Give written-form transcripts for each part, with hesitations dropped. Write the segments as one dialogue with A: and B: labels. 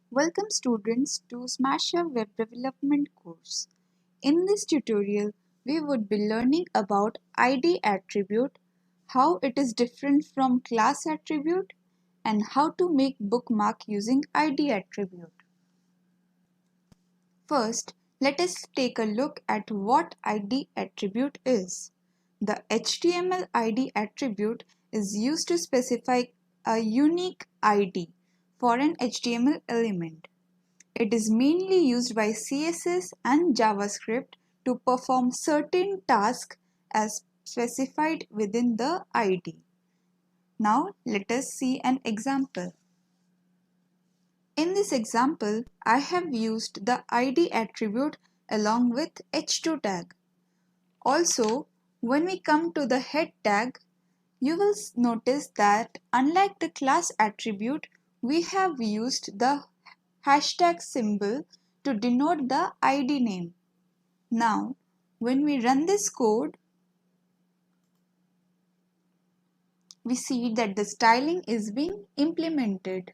A: Welcome students to Smashub web development course. In this tutorial, we would be learning about ID attribute, how it is different from class attribute, and how to make bookmark using ID attribute. First, let us take a look at what ID attribute is. The HTML ID attribute is used to specify a unique ID for an HTML element. It is mainly used by CSS and JavaScript to perform certain tasks as specified within the ID. Now let us see an example. In this example, I have used the ID attribute along with h2 tag. Also, when we come to the head tag, you will notice that unlike the class attribute, we have used the hashtag symbol to denote the ID name. Now, when we run this code, we see that the styling is being implemented.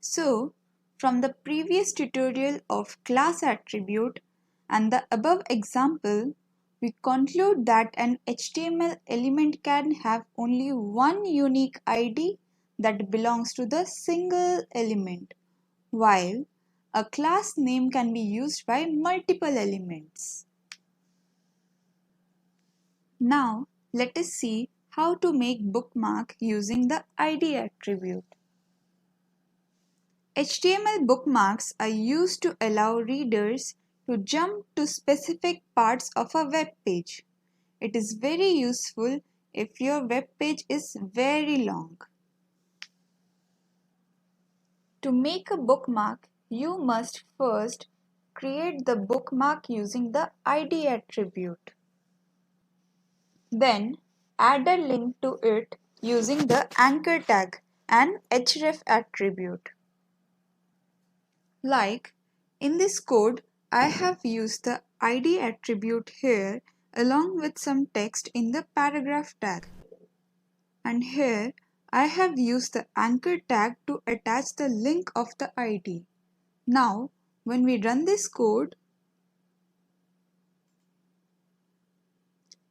A: So, from the previous tutorial of class attribute and the above example, we conclude that an HTML element can have only one unique ID that belongs to the single element, while a class name can be used by multiple elements. Now, let us see how to make bookmark using the ID attribute. HTML bookmarks are used to allow readers to jump to specific parts of a web page. It is very useful if your web page is very long. To make a bookmark, you must first create the bookmark using the ID attribute. Then add a link to it using the anchor tag and href attribute. Like in this code, I have used the ID attribute here along with some text in the paragraph tag. And here I have used the anchor tag to attach the link of the ID. Now, when we run this code,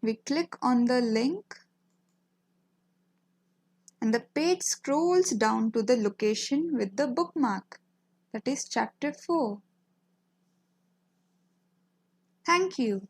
A: we click on the link and the page scrolls down to the location with the bookmark, that is chapter 4. Thank you.